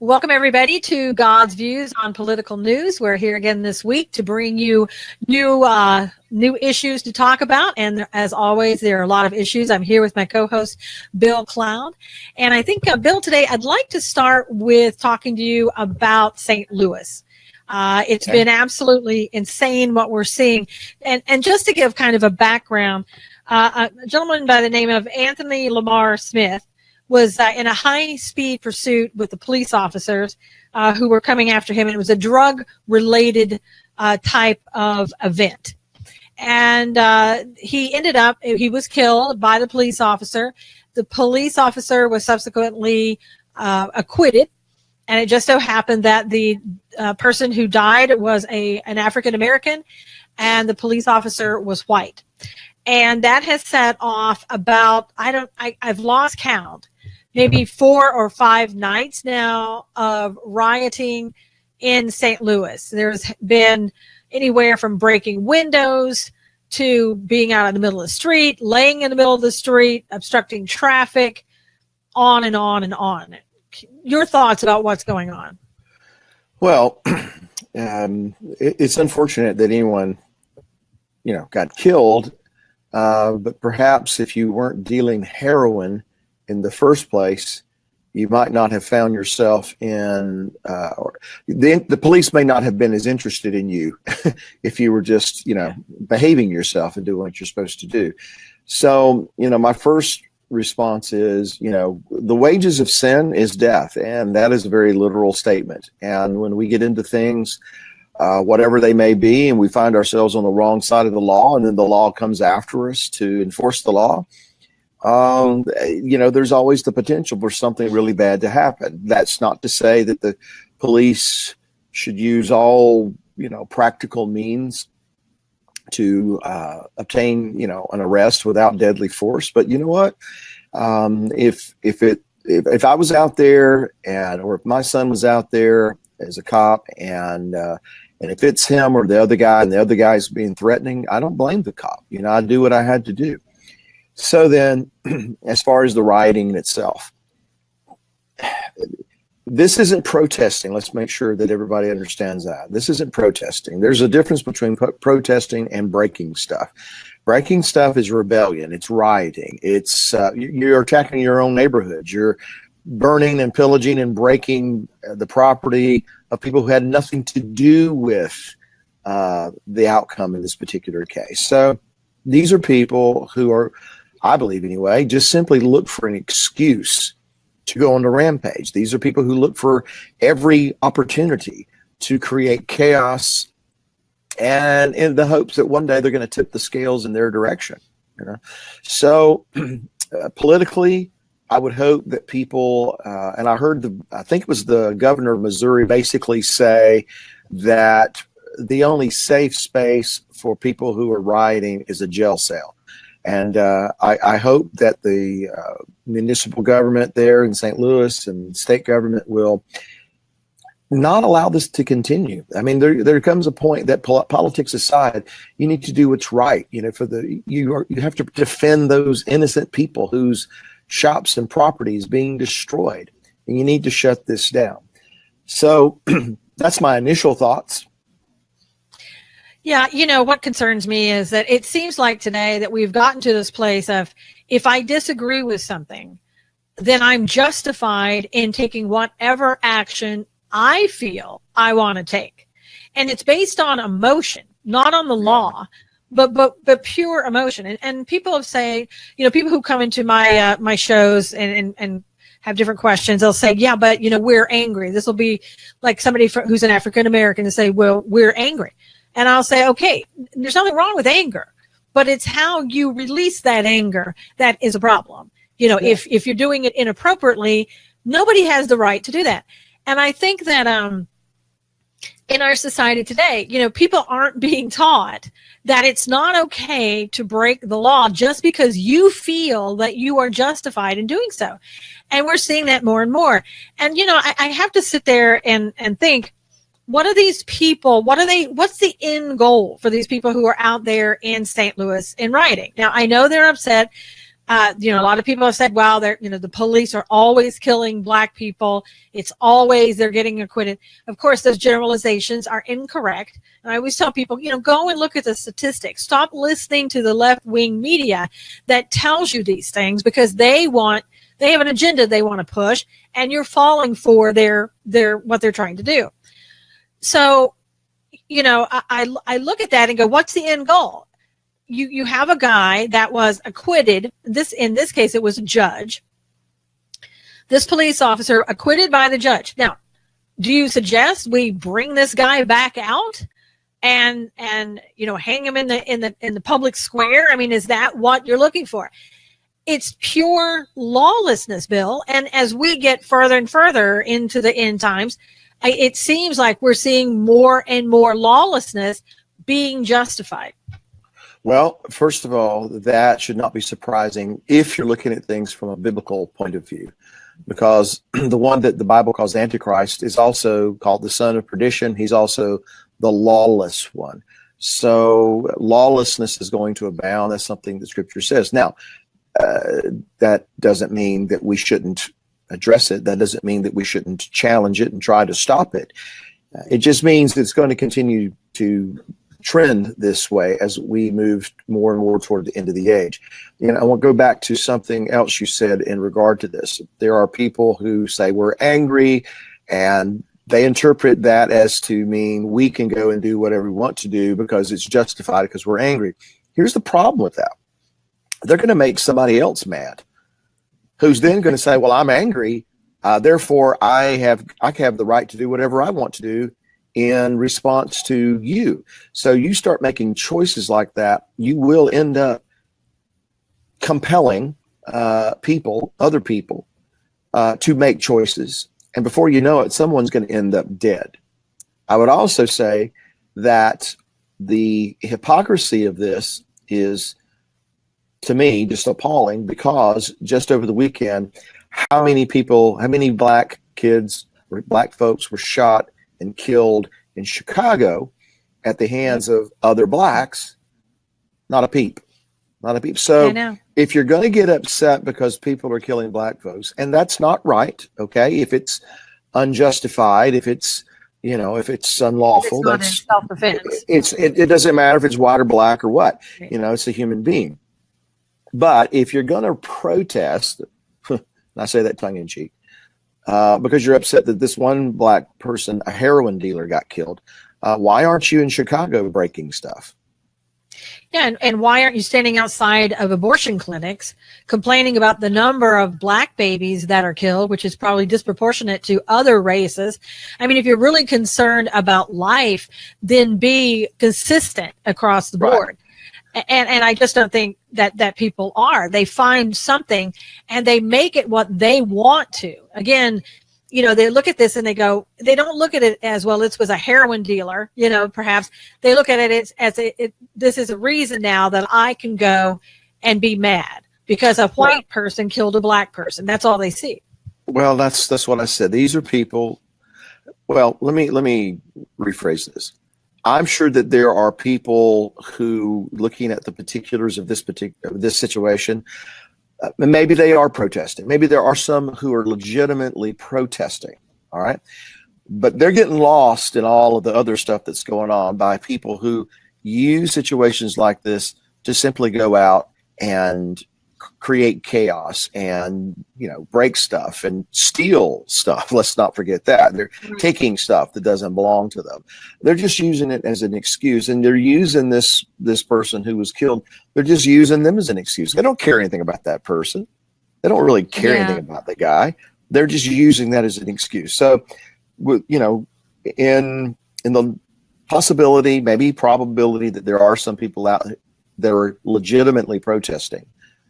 Welcome, everybody, to God's Views on Political News. We're here again this week to bring you new issues to talk about. And as always, there are a lot of issues. I'm here with my co-host, Bill Cloud. And I think, Bill, today I'd like to start with talking to you about St. Louis. It's been absolutely insane what we're seeing. And just to give kind of a background, a gentleman by the name of Anthony Lamar Smith was in a high-speed pursuit with the police officers who were coming after him. And it was a drug-related type of event. And he was killed by the police officer. The police officer was subsequently acquitted. And it just so happened that the person who died was an African-American, and the police officer was white. And that has set off about, I've lost count, maybe 4 or 5 nights now of rioting in St. Louis. There's been anywhere from breaking windows to being out in the middle of the street, laying in the middle of the street, obstructing traffic, on and on and on. Your thoughts about what's going on? Well, it's unfortunate that anyone, got killed. But perhaps if you weren't dealing heroin in the first place, you might not have found yourself in, or the police may not have been as interested in you if you were just, behaving yourself and doing what you're supposed to do. So, my first response is, the wages of sin is death. And that is a very literal statement. And when we get into things, whatever they may be, and we find ourselves on the wrong side of the law, and then the law comes after us to enforce the law, there's always the potential for something really bad to happen. That's not to say that the police should use all, practical means to obtain, an arrest without deadly force. But you know what? If I was out there or if my son was out there as a cop and if it's him or the other guy and the other guy's being threatening, I don't blame the cop. I do what I had to do. So then, as far as the rioting in itself, this isn't protesting. Let's make sure that everybody understands that. This isn't protesting. There's a difference between protesting and breaking stuff. Breaking stuff is rebellion. It's rioting. It's you're attacking your own neighborhood. You're burning and pillaging and breaking the property of people who had nothing to do with the outcome in this particular case. So these are people who are, I believe anyway, just simply look for an excuse to go on the rampage. These are people who look for every opportunity to create chaos, and in the hopes that one day they're going to tip the scales in their direction. So politically, I would hope that people, and I think it was the governor of Missouri basically say that the only safe space for people who are rioting is a jail cell. And I hope that the municipal government there in St. Louis and state government will not allow this to continue. I mean, there comes a point that politics aside, you need to do what's right. You have to defend those innocent people whose shops and properties being destroyed, and you need to shut this down. So that's my initial thoughts. Yeah, what concerns me is that it seems like today that we've gotten to this place of, if I disagree with something, then I'm justified in taking whatever action I feel I want to take. And it's based on emotion, not on the law, but pure emotion. And people have said, people who come into my my shows and have different questions, they'll say, yeah, but we're angry. This will be like somebody who's an African American to say, well, we're angry. And I'll say, okay, there's nothing wrong with anger, but it's how you release that anger that is a problem. If you're doing it inappropriately, nobody has the right to do that. And I think that in our society today, people aren't being taught that it's not okay to break the law just because you feel that you are justified in doing so. And we're seeing that more and more. And, I have to sit there and think, what are these people? What's the end goal for these people who are out there in St. Louis in rioting? Now, I know they're upset A lot of people have said, well, the police are always killing black people. It's always they're getting acquitted. Of course, those generalizations are incorrect. And I always tell people, go and look at the statistics. Stop listening to the left-wing media that tells you these things, because they have an agenda they want to push, and you're falling for their what they're trying to do. So, I look at that and go, what's the end goal? You have a guy that was acquitted. In this case, it was a judge. This police officer acquitted by the judge. Now, do you suggest we bring this guy back out and hang him in the public square? I mean, is that what you're looking for? It's pure lawlessness, Bill. And as we get further and further into the end times, it seems like we're seeing more and more lawlessness being justified. Well, first of all, that should not be surprising if you're looking at things from a biblical point of view, because the one that the Bible calls Antichrist is also called the son of perdition. He's also the lawless one. So lawlessness is going to abound. That's something that Scripture says. Now, that doesn't mean that we shouldn't address it. That doesn't mean that we shouldn't challenge it and try to stop it. It just means it's going to continue to trend this way as we move more and more toward the end of the age. I want to go back to something else you said in regard to this. There are people who say we're angry, and they interpret that as to mean we can go and do whatever we want to do because it's justified because we're angry. Here's the problem with that. They're going to make somebody else mad, who's then going to say, well, I'm angry, therefore I have the right to do whatever I want to do in response to you. So you start making choices like that, you will end up compelling other people to make choices. And before you know it, someone's going to end up dead. I would also say that the hypocrisy of this is, to me, just appalling, because just over the weekend, how many black kids or black folks were shot and killed in Chicago at the hands of other blacks? Not a peep. So if you're going to get upset because people are killing black folks, and that's not right, okay? If it's unjustified, if it's unlawful, that's self-defense. It doesn't matter if it's white or black or what. It's a human being. But if you're going to protest, and I say that tongue in cheek, because you're upset that this one black person, a heroin dealer, got killed, why aren't you in Chicago breaking stuff? Yeah, and why aren't you standing outside of abortion clinics complaining about the number of black babies that are killed, which is probably disproportionate to other races? I mean, if you're really concerned about life, then be consistent across the board. Right. And I just don't think that people are. They find something and they make it what they want to. Again, they look at this and they don't look at it as, well, this was a heroin dealer, perhaps. They look at it as this is a reason now that I can go and be mad because a white person killed a black person. That's all they see. Well, that's what I said. These are people. Well, let me rephrase this. I'm sure that there are people who, looking at the particulars of this situation, maybe they are protesting. Maybe there are some who are legitimately protesting. All right, but they're getting lost in all of the other stuff that's going on by people who use situations like this to simply go out and create chaos and break stuff and steal stuff. Let's not forget that. They're taking stuff that doesn't belong to them. They're just using it as an excuse, and they're using this person who was killed. They're just using them as an excuse. They don't care anything about that person. They don't really care anything about the guy. They're just using that as an excuse. So, in the possibility, maybe probability, that there are some people out that are legitimately protesting,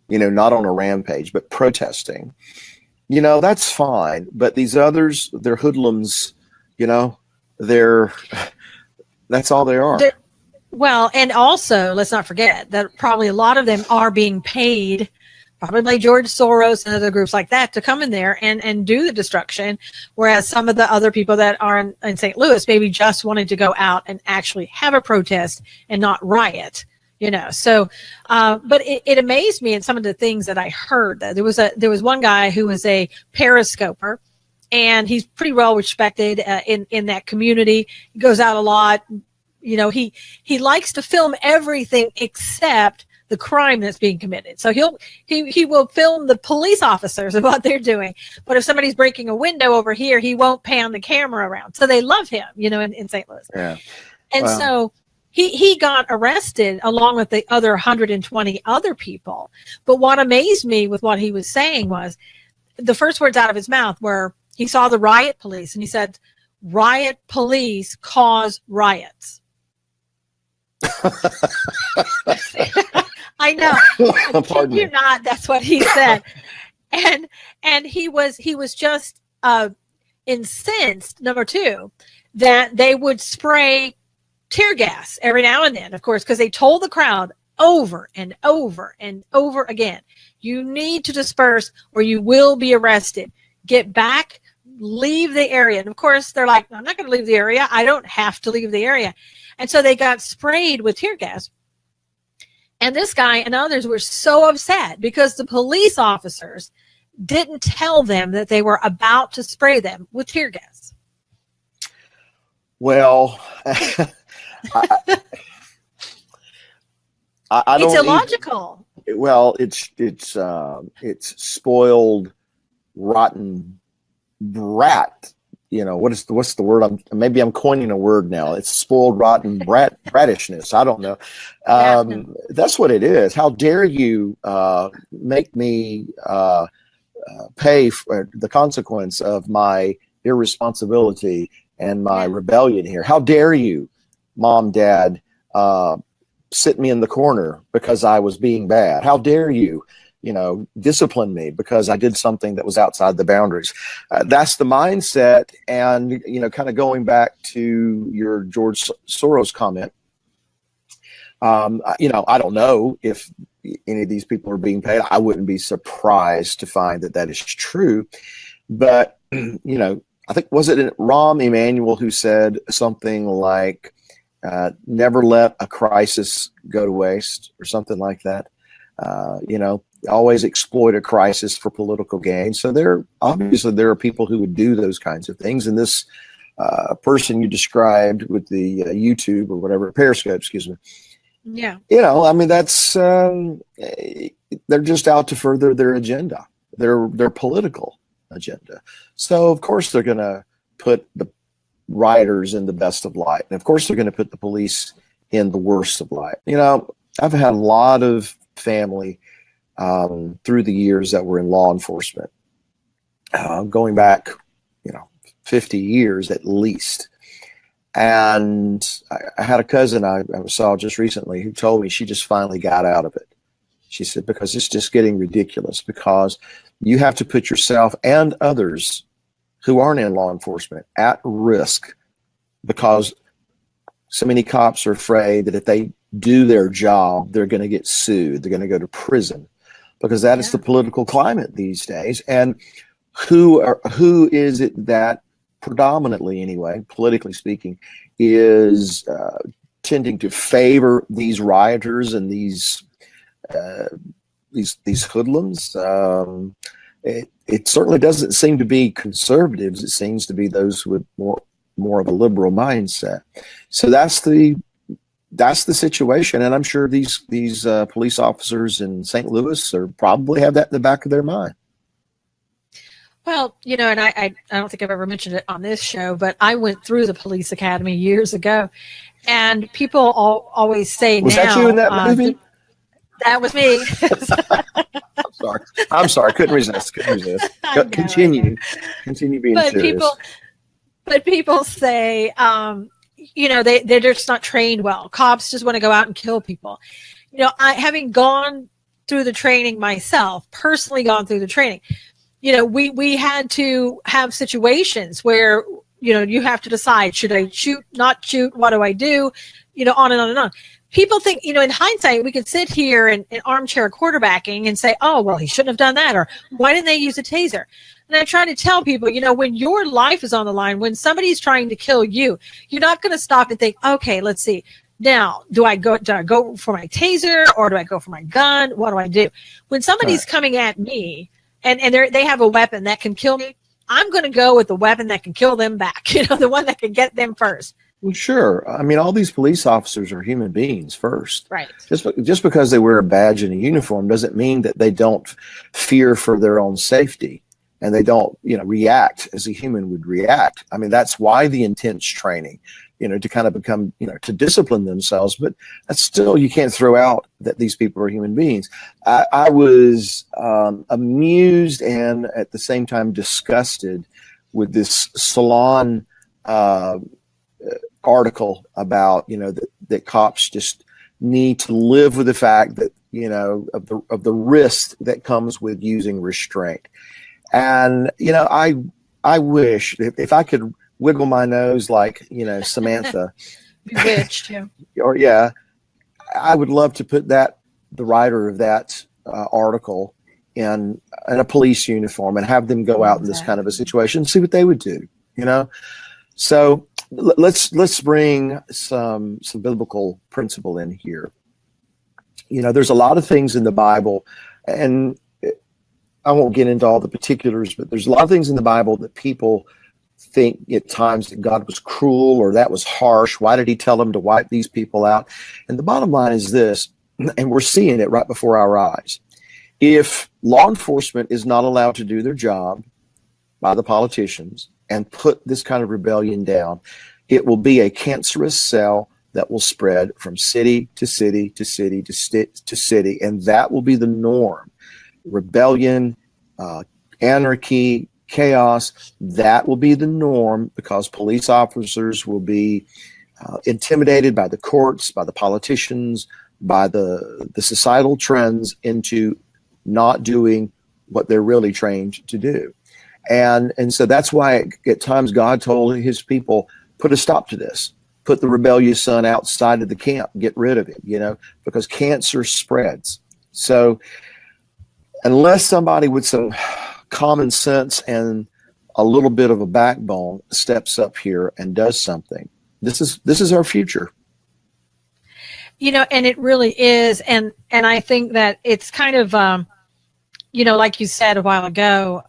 not on a rampage, but protesting, that's fine. But these others, they're hoodlums, that's all they are. Well, and also, let's not forget that probably a lot of them are being paid, probably by George Soros and other groups like that, to come in there and do the destruction. Whereas some of the other people that are in St. Louis maybe just wanted to go out and actually have a protest and not riot. So, but it amazed me in some of the things that I heard. That there was one guy who was a periscoper, and he's pretty well respected in that community. He goes out a lot. He likes to film everything except the crime that's being committed. So he will film the police officers and what they're doing. But if somebody's breaking a window over here, he won't pan the camera around. So they love him, in St. Louis. Yeah. And Wow. so he got arrested along with the other 120 other people. But what amazed me with what he was saying was the first words out of his mouth were, he saw the riot police and he said, riot police cause riots. I know. Pardon You're me. not. That's what he said. And he was just incensed, number two, that they would spray tear gas every now and then, of course, because they told the crowd over and over and over again, you need to disperse or you will be arrested. Get back, leave the area. And of course, they're like, I'm not going to leave the area. I don't have to leave the area. And so they got sprayed with tear gas. And this guy and others were so upset because the police officers didn't tell them that they were about to spray them with tear gas. Well, I don't. It's illogical. It's spoiled, rotten brat. What's the word? Maybe I'm coining a word now. It's spoiled, rotten brattishness. I don't know. That's what it is. How dare you make me pay for the consequence of my irresponsibility and my rebellion here? How dare you, Mom, Dad, sit me in the corner because I was being bad? How dare you, discipline me because I did something that was outside the boundaries? That's the mindset. And, kind of going back to your George Soros comment, I don't know if any of these people are being paid. I wouldn't be surprised to find that is true. But, I think, was it Rahm Emanuel who said something like, never let a crisis go to waste, or something like that? Always exploit a crisis for political gain. So there are people who would do those kinds of things. And this person you described with the YouTube or whatever, Periscope, excuse me. Yeah. That's they're just out to further their agenda, their political agenda. So of course they're going to put the rioters in the best of light, and of course they're going to put the police in the worst of light. I've had a lot of family through the years that were in law enforcement, going back, 50 years at least. And I had a cousin I saw just recently who told me she just finally got out of it. She said, because it's just getting ridiculous, because you have to put yourself and others who aren't in law enforcement at risk, because so many cops are afraid that if they do their job, they're going to get sued. They're going to go to prison, because that is the political climate these days. And who is it that predominantly, anyway, politically speaking, is tending to favor these rioters and these hoodlums? It certainly doesn't seem to be conservatives. It seems to be those with more of a liberal mindset. So that's the situation, and I'm sure these police officers in St. Louis probably have that in the back of their mind. Well, and I don't think I've ever mentioned it on this show, but I went through the police academy years ago, and people always say was now. Was that you in that movie? That was me. I'm sorry. Couldn't resist. Continue being serious. But people say, they're just not trained well. Cops just want to go out and kill people. Having gone through the training myself, personally gone through the training, we had to have situations where, you have to decide, should I shoot, not shoot? What do I do? On and on and on. People think, in hindsight, we could sit here and armchair quarterbacking and say, oh, well, he shouldn't have done that. Or why didn't they use a taser? And I try to tell people, when your life is on the line, when somebody's trying to kill you, you're not going to stop and think, okay, let's see. Now, do I go for my taser, or do I go for my gun? What do I do? When somebody's coming at me and they have a weapon that can kill me, I'm going to go with the weapon that can kill them back, the one that can get them first. Well, sure. I mean, all these police officers are human beings first. Right. Just because they wear a badge and a uniform doesn't mean that they don't fear for their own safety, and they don't, react as a human would react. I mean, that's why the intense training, to kind of become, to discipline themselves. But that's still, you can't throw out that these people are human beings. I was amused and at the same time disgusted with this Salon article about that cops just need to live with the fact that of the risk that comes with using restraint. And I wish if I could wiggle my nose like Samantha Bewitched, yeah. or I would love to put the writer of that article in a police uniform and have them go out in this kind of a situation and see what they would do. So let's bring some biblical principle in here. There's a lot of things in the Bible, and I won't get into all the particulars, but there's a lot of things in the Bible that people think at times that God was cruel or that was harsh. Why did he tell them to wipe these people out? And the bottom line is this, and we're seeing it right before our eyes. If law enforcement is not allowed to do their job by the politicians and put this kind of rebellion down, it will be a cancerous cell that will spread from city to city to city to city, and that will be the norm. Rebellion, anarchy, chaos, that will be the norm because police officers will be intimidated by the courts, by the politicians, by the societal trends into not doing what they're really trained to do. And so that's why at times God told his people, put a stop to this. Put the rebellious son outside of the camp. Get rid of it, because cancer spreads. So unless somebody with some common sense and a little bit of a backbone steps up here and does something, this is our future. And it really is. And I think that it's kind of, like you said a while ago,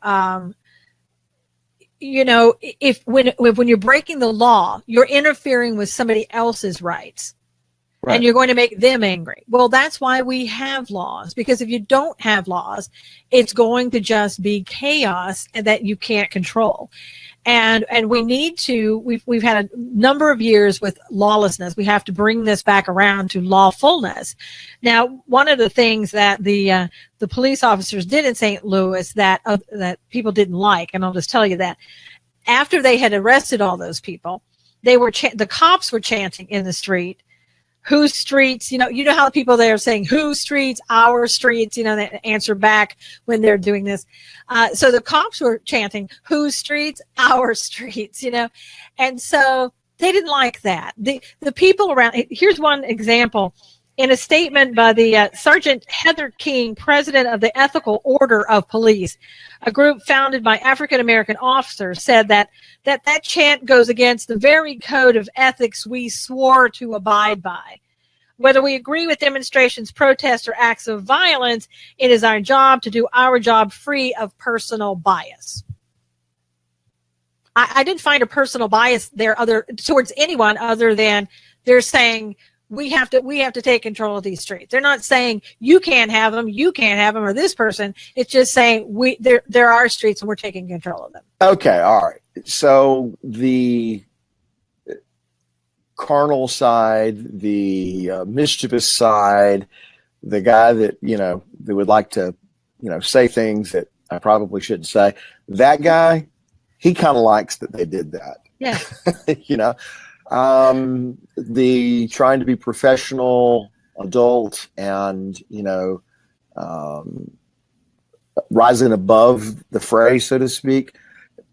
if when you're breaking the law, you're interfering with somebody else's rights. Right. And you're going to make them angry. Well, that's why we have laws, because if you don't have laws, it's going to just be chaos that you can't control. And we need to, we've had a number of years with lawlessness. We have to bring this back around to lawfulness. Now, one of the things that the police officers did in St. Louis that people didn't like, and I'll just tell you that, after they had arrested all those people, the cops were chanting in the street, whose streets, you know how people there are saying, whose streets, our streets, they answer back when they're doing this. So the cops were chanting, whose streets, our streets, and so they didn't like that. The people around, here's one example. In a statement by the Sergeant Heather King, president of the Ethical Order of Police, a group founded by African-American officers, said that chant goes against the very code of ethics we swore to abide by. Whether we agree with demonstrations, protests, or acts of violence, it is our job to do our job free of personal bias. I didn't find a personal bias there towards anyone other than they're saying, we have to take control of these streets. They're not saying you can't have them, or this person. It's just saying there are streets and we're taking control of them. Okay, all right. So the carnal side, the mischievous side, the guy that that would like to say things that I probably shouldn't say. That guy, he kind of likes that they did that. Yeah. The trying to be professional, adult, and rising above the fray, so to speak,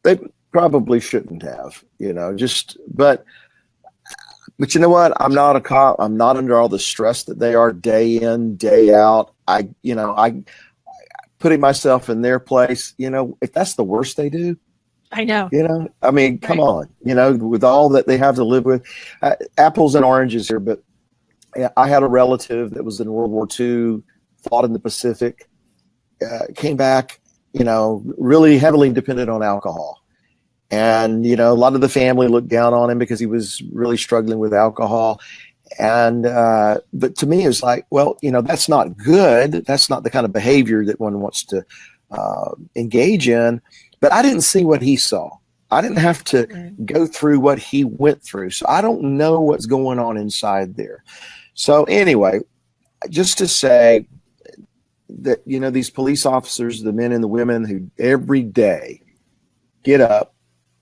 they probably shouldn't have, but you know what? I'm not a cop. I'm not under all the stress that they are day in, day out. I putting myself in their place, if that's the worst they do, I know. Come on, with all that they have to live with, apples and oranges here, but I had a relative that was in World War II, fought in the Pacific, came back, really heavily dependent on alcohol. And, a lot of the family looked down on him because he was really struggling with alcohol. And, but to me, it was like, well, that's not good. That's not the kind of behavior that one wants to engage in. But I didn't see what he saw. I didn't have to go through what he went through. So I don't know what's going on inside there. So anyway, just to say that, these police officers, the men and the women who every day get up,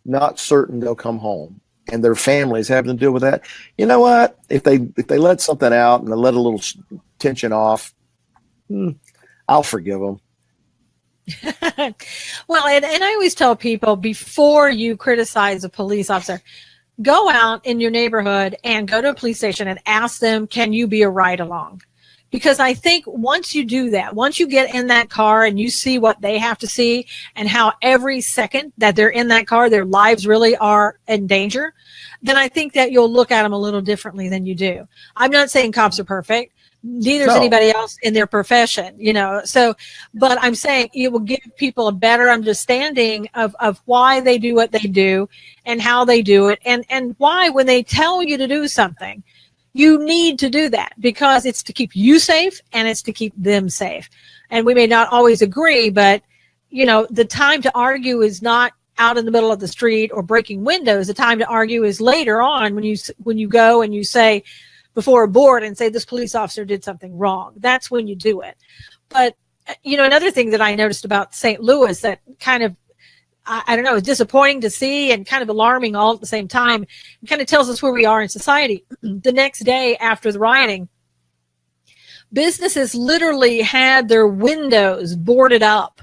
not certain they'll come home, and their families having to deal with that. You know what? If they let something out and they let a little tension off, I'll forgive them. Well, and I always tell people, before you criticize a police officer, go out in your neighborhood and go to a police station and ask them, can you be a ride along? Because I think once you do that, once you get in that car and you see what they have to see and how every second that they're in that car, their lives really are in danger, then I think that you'll look at them a little differently than you do. I'm not saying cops are perfect. Neither is anybody else in their profession, So, but I'm saying it will give people a better understanding of why they do what they do and how they do it, and why when they tell you to do something, you need to do that, because it's to keep you safe and it's to keep them safe. And we may not always agree, but the time to argue is not out in the middle of the street or breaking windows. The time to argue is later on when you go and you say before a board and say this police officer did something wrong. That's when you do it. But another thing that I noticed about St. Louis that kind of, I don't know, is disappointing to see and kind of alarming all at the same time. It kind of tells us where we are in society. The next day after the rioting, businesses literally had their windows boarded up,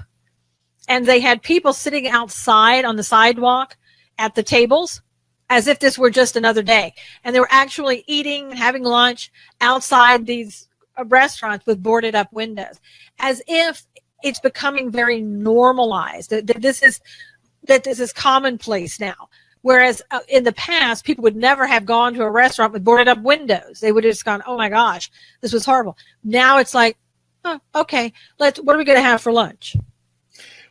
and they had people sitting outside on the sidewalk at the tables as if this were just another day. And they were actually eating, having lunch outside these restaurants with boarded up windows, as if it's becoming very normalized, that this is commonplace now. Whereas in the past, people would never have gone to a restaurant with boarded up windows. They would have just gone, oh my gosh, this was horrible. Now it's like, oh, okay, what are we going to have for lunch?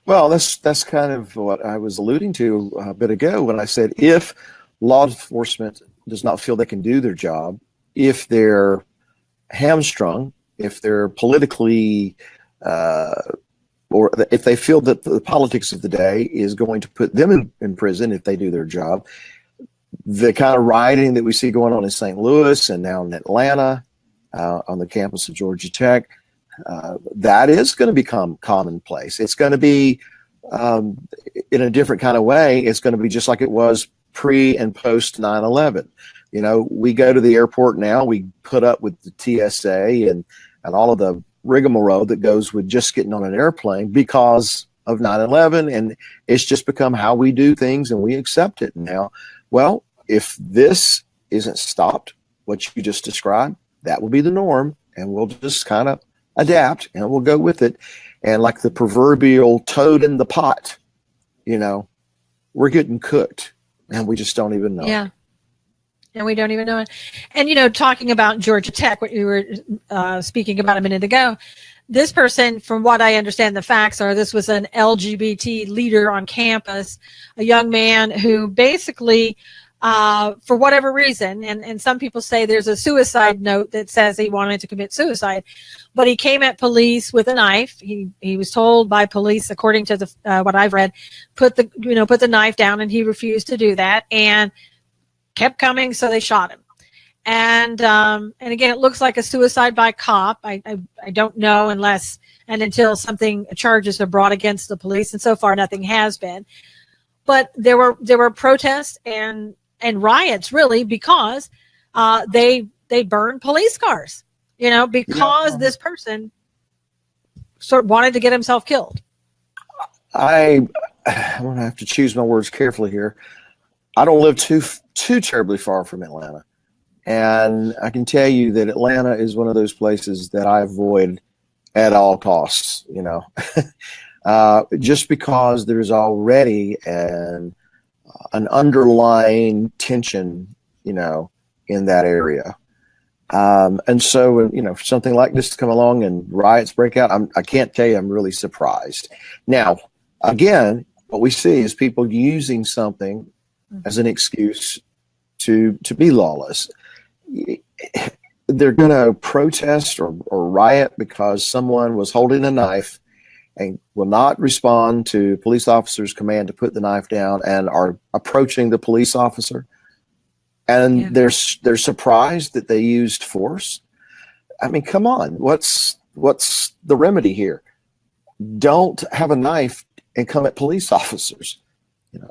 Well, that's kind of what I was alluding to a bit ago when I said, if law enforcement does not feel they can do their job, if they're hamstrung, if they're politically or if they feel that the politics of the day is going to put them in prison if they do their job, the kind of rioting that we see going on in St. Louis and now in Atlanta on the campus of Georgia Tech, that is going to become commonplace. It's going to be in a different kind of way. It's going to be just like it was pre and post 9/11. We go to the airport now, we put up with the TSA and all of the rigmarole that goes with just getting on an airplane because of 9/11, and it's just become how we do things, and we accept it now. Well, if this isn't stopped, what you just described, that will be the norm, and we'll just kind of adapt and we'll go with it. And like the proverbial toad in the pot, we're getting cooked and we just don't even know. Yeah. And we don't even know it. And, talking about Georgia Tech, what you were speaking about a minute ago, this person, from what I understand, the facts are this was an LGBT leader on campus, a young man who basically, for whatever reason, and some people say there's a suicide note that says he wanted to commit suicide, but he came at police with a knife. He was told by police, according to the what I've read, put the knife down, and he refused to do that. And kept coming, so they shot him. And again, it looks like a suicide by cop. I don't know until charges are brought against the police, and so far nothing has been. But there were protests and riots, really, because they burned police cars, because this person sort of wanted to get himself killed. I'm going to have to choose my words carefully here. I don't live too terribly far from Atlanta. And I can tell you that Atlanta is one of those places that I avoid at all costs, just because there's already an underlying tension, in that area. And so, for something like this to come along and riots break out, I can't tell you I'm really surprised. Now, again, what we see is people using something as an excuse to be lawless. They're going to protest or riot because someone was holding a knife and will not respond to police officers' command to put the knife down and are approaching the police officer. And they're surprised that they used force. I mean, come on, what's the remedy here? Don't have a knife and come at police officers,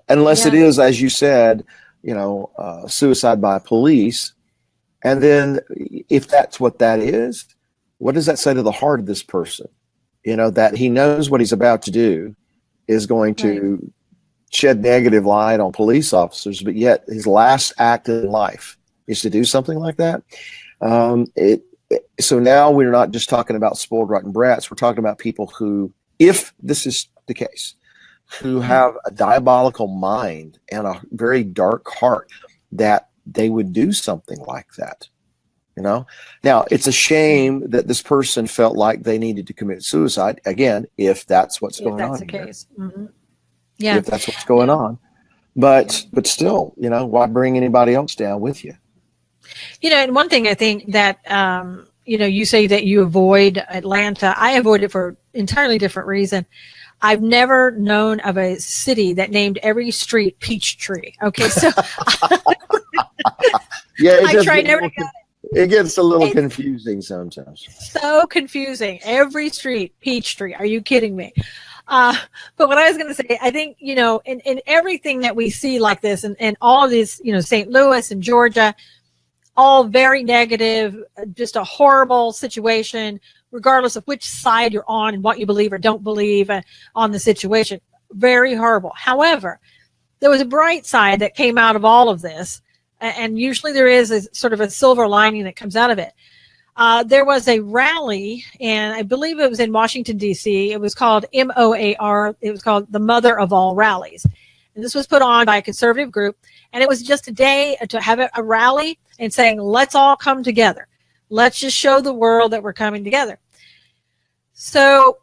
unless it is, as you said, suicide by police. And then if that's what that is, what does that say to the heart of this person? That he knows what he's about to do is going to shed negative light on police officers, but yet his last act in life is to do something like that. So now we're not just talking about spoiled, rotten brats. We're talking about people who, if this is the case, who have a diabolical mind and a very dark heart, that they would do something like that. Now it's a shame that this person felt like they needed to commit suicide. Again, if that's what's going on. If that's the case. Mm-hmm. Yeah. If that's what's going on. But still, why bring anybody else down with you? And one thing I think that, you say that you avoid Atlanta. I avoid it for entirely different reason. I've never known of a city that named every street Peachtree. Okay, so I try never to go. It gets a little confusing sometimes. So confusing. Every street Peachtree. Are you kidding me? But what I was going to say, I think, in everything that we see like this and all of these, St. Louis and Georgia, all very negative, just a horrible situation, regardless of which side you're on and what you believe or don't believe on the situation. Very horrible. However, there was a bright side that came out of all of this. And usually there is a sort of a silver lining that comes out of it. There was a rally, and I believe it was in Washington, D.C. It was called MOAR. It was called the Mother of All Rallies. And this was put on by a conservative group. And it was just a day to have a rally and saying, let's all come together. Let's just show the world that we're coming together. So,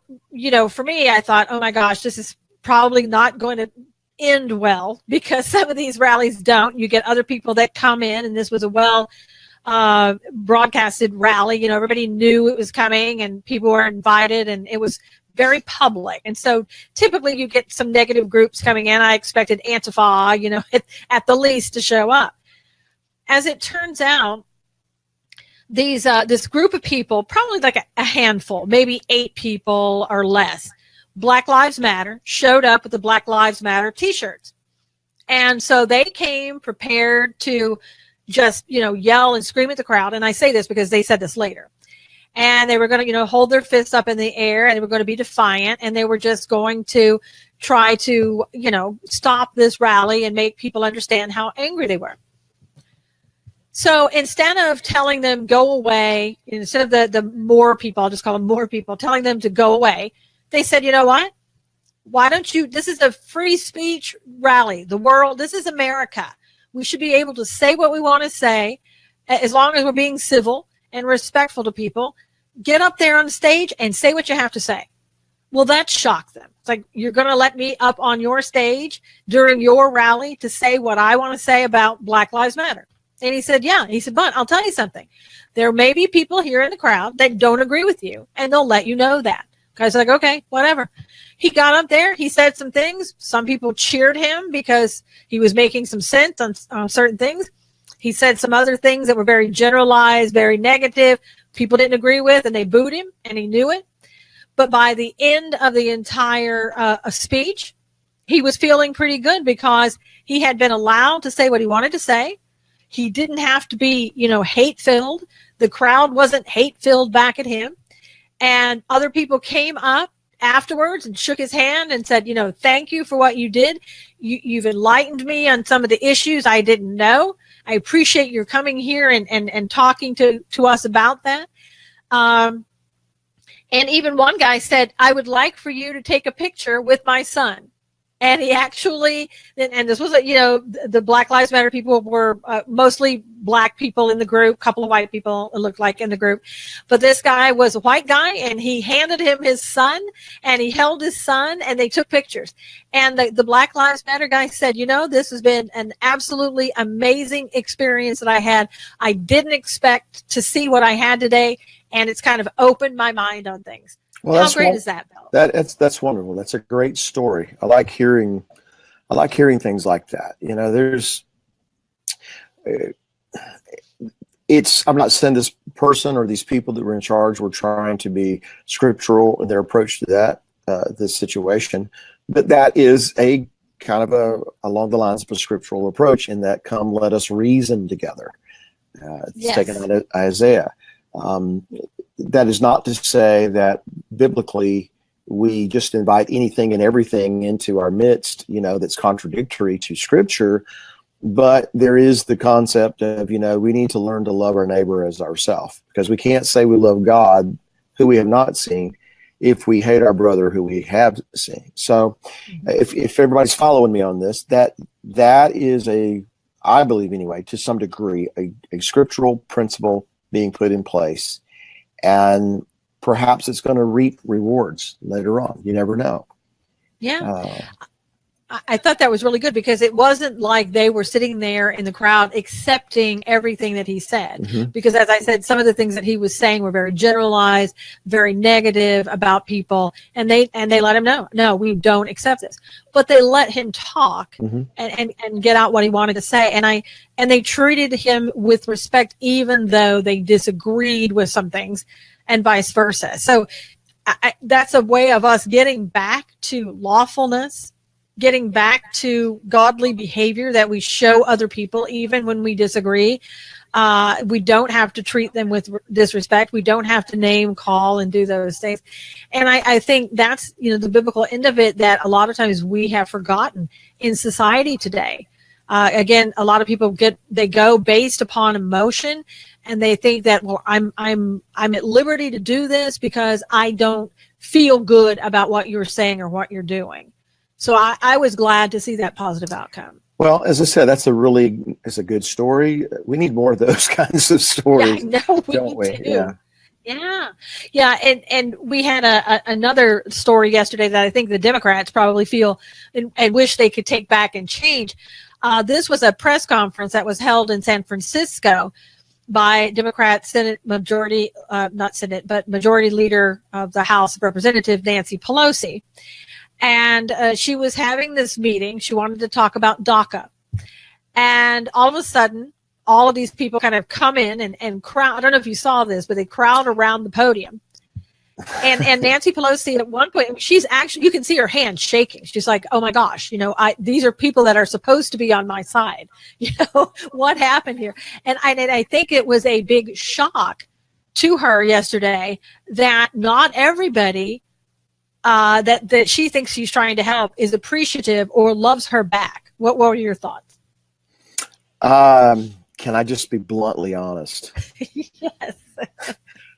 for me, I thought, oh my gosh, this is probably not going to end well, because some of these rallies don't. You get other people that come in, and this was a broadcasted rally. Everybody knew it was coming and people were invited, and it was very public. And so typically you get some negative groups coming in. I expected Antifa, at the least to show up. As it turns out, this group of people, probably like a handful, maybe 8 people or less, Black Lives Matter, showed up with the Black Lives Matter t-shirts. And so they came prepared to just, yell and scream at the crowd. And I say this because they said this later. And they were going to, hold their fists up in the air, and they were going to be defiant, and they were just going to try to, stop this rally and make people understand how angry they were. So instead of telling them go away, instead of the more people, I'll just call them more people, telling them to go away, they said, you know what? Why don't you, this is a free speech rally. The world, this is America. We should be able to say what we want to say, as long as we're being civil and respectful to people. Get up there on the stage and say what you have to say. Well, that shocked them. It's like, you're going to let me up on your stage during your rally to say what I want to say about Black Lives Matter? And he said, yeah. He said, but I'll tell you something. There may be people here in the crowd that don't agree with you, and they'll let you know that. Guy's like, okay, whatever. He got up there. He said some things. Some people cheered him because he was making some sense on certain things. He said some other things that were very generalized, very negative, people didn't agree with, and they booed him, and he knew it. But by the end of the entire speech, he was feeling pretty good because he had been allowed to say what he wanted to say. He didn't have to be, hate-filled. The crowd wasn't hate-filled back at him. And other people came up afterwards and shook his hand and said, thank you for what you did. You've enlightened me on some of the issues I didn't know. I appreciate your coming here and talking to us about that. And even one guy said, I would like for you to take a picture with my son. And he actually, and this was, the Black Lives Matter people were mostly black people in the group, a couple of white people, it looked like, in the group. But this guy was a white guy, and he handed him his son, and he held his son, and they took pictures. And the Black Lives Matter guy said, this has been an absolutely amazing experience that I had. I didn't expect to see what I had today, and it's kind of opened my mind on things. Well, how great is that, Bill? That's wonderful. That's a great story. I like hearing things like that. I'm not saying this person or these people that were in charge were trying to be scriptural in their approach to that this situation, but that is a kind of along the lines of a scriptural approach, in that, come, let us reason together. It's taken out of Isaiah. That is not to say that biblically we just invite anything and everything into our midst, that's contradictory to Scripture. But there is the concept of, we need to learn to love our neighbor as ourselves, because we can't say we love God, who we have not seen, if we hate our brother who we have seen. So if everybody's following me on this, that is I believe anyway, to some degree, a scriptural principle being put in place. And perhaps it's going to reap rewards later on. You never know. Yeah. I thought that was really good, because it wasn't like they were sitting there in the crowd accepting everything that he said. Mm-hmm. Because, as I said, some of the things that he was saying were very generalized, very negative about people. And they let him know, no, we don't accept this. But they let him talk mm-hmm. and get out what he wanted to say. And they treated him with respect, even though they disagreed with some things, and vice versa. So that's a way of us getting back to lawfulness, getting back to godly behavior that we show other people, even when we disagree. We don't have to treat them with disrespect. We don't have to name, call, and do those things. And I think that's, the biblical end of it, that a lot of times we have forgotten in society today. Again, a lot of people go based upon emotion, and they think that, well, I'm at liberty to do this because I don't feel good about what you're saying or what you're doing. So I was glad to see that positive outcome. Well, as I said, it's a good story. We need more of those kinds of stories. Yeah, don't we? Do. Yeah. And we had another story yesterday that I think the Democrats probably feel and wish they could take back and change. This was a press conference that was held in San Francisco by Democrat Majority Leader of the House of Representatives, Nancy Pelosi. And she was having this meeting. She wanted to talk about DACA. And all of a sudden, all of these people kind of come in and crowd. I don't know if you saw this, but they crowd around the podium. And Nancy Pelosi, at one point, she's actually, you can see her hand shaking. She's like, oh my gosh, these are people that are supposed to be on my side. What happened here? And I think it was a big shock to her yesterday that not everybody that she thinks she's trying to help is appreciative or loves her back. What were your thoughts? Can I just be bluntly honest? Yes.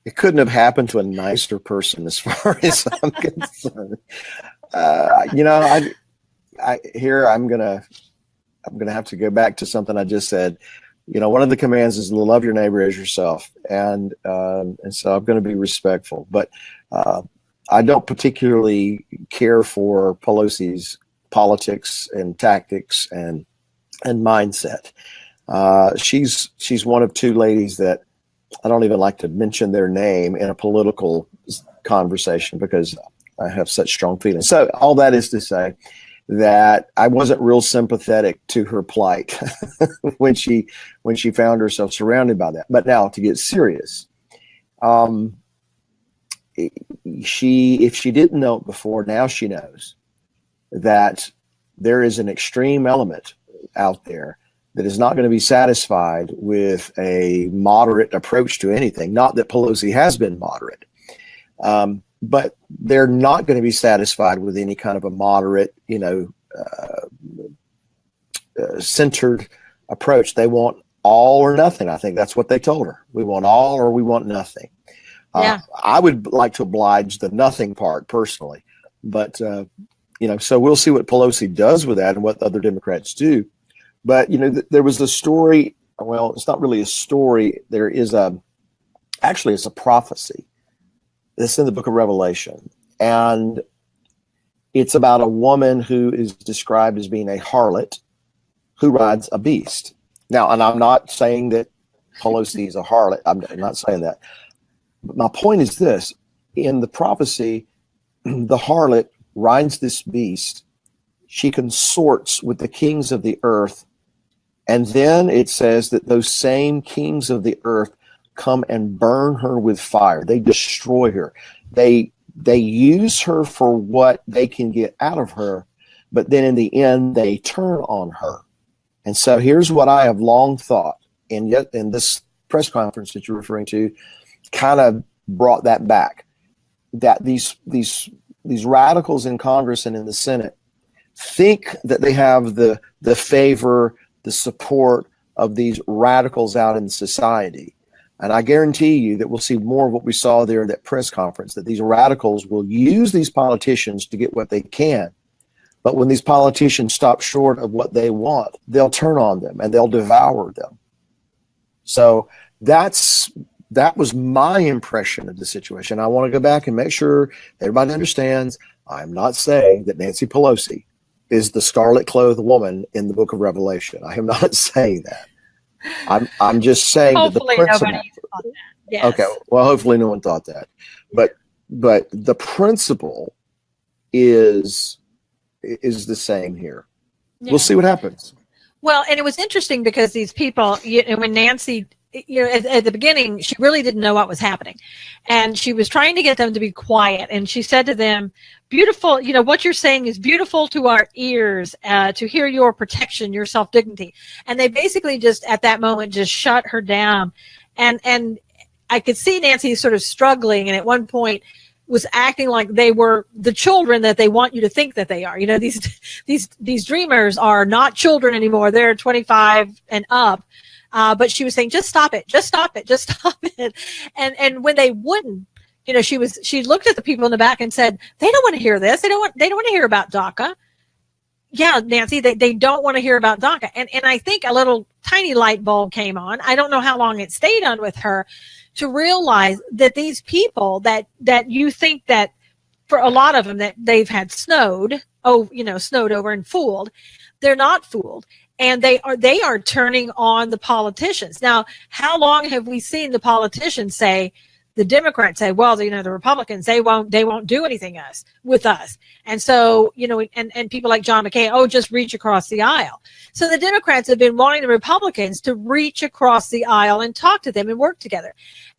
It couldn't have happened to a nicer person, as far as I'm concerned. I'm gonna have to go back to something I just said. One of the commands is to love your neighbor as yourself, and so I'm going to be respectful. But I don't particularly care for Pelosi's politics and tactics and mindset. She's one of two ladies that I don't even like to mention their name in a political conversation because I have such strong feelings. So all that is to say that I wasn't real sympathetic to her plight when she found herself surrounded by that. But now, to get serious, if she didn't know it before, now she knows that there is an extreme element out there that is not going to be satisfied with a moderate approach to anything. Not that Pelosi has been moderate, but they're not going to be satisfied with any kind of a moderate, centered approach. They want all or nothing. I think that's what they told her. We want all or we want nothing. I would like to oblige the nothing part personally, but So we'll see what Pelosi does with that and what other Democrats do. But, there was a story. Well, it's not really a story. There is actually, it's a prophecy. It's in the book of Revelation. And it's about a woman who is described as being a harlot who rides a beast. Now, and I'm not saying that Pelosi is a harlot. I'm not saying that. But my point is this. In the prophecy, the harlot rides this beast. She consorts with the kings of the earth. And then it says that those same kings of the earth come and burn her with fire. They destroy her. They use her for what they can get out of her, but then in the end, they turn on her. And so here's what I have long thought, and yet in this press conference that you're referring to kind of brought that back, that these radicals in Congress and in the Senate think that they have the favor, the support of these radicals out in society. And I guarantee you that we'll see more of what we saw there at that press conference, that these radicals will use these politicians to get what they can. But when these politicians stop short of what they want, they'll turn on them and they'll devour them. So that was my impression of the situation. I want to go back and make sure everybody understands I'm not saying that Nancy Pelosi is the scarlet-clothed woman in the book of Revelation. I am not saying that. I'm just saying hopefully that the principle. nobody thought that. Yes. Okay, well, hopefully no one thought that, but the principle is the same here. Yeah. We'll see what happens. Well, and it was interesting because these people, when Nancy, at the beginning, she really didn't know what was happening, and she was trying to get them to be quiet. And she said to them, "Beautiful, what you're saying is beautiful to our ears, to hear your protection, your self-dignity." And they basically just at that moment just shut her down, and I could see Nancy sort of struggling, and at one point was acting like they were the children that they want you to think that they are. These dreamers are not children anymore; they're 25 and up. But she was saying, just stop it, just stop it, just stop it. And when they wouldn't, she looked at the people in the back and said, they don't want to hear this. They don't want to hear about DACA. Yeah, Nancy, they don't want to hear about DACA. And I think a little tiny light bulb came on. I don't know how long it stayed on with her to realize that these people that you think that for a lot of them that they've had snowed over and fooled, they're not fooled. And they are turning on the politicians. Now, how long have we seen the politicians say, the Democrats say, well, the Republicans, they won't do anything with us. And so, and people like John McCain, just reach across the aisle. So the Democrats have been wanting the Republicans to reach across the aisle and talk to them and work together.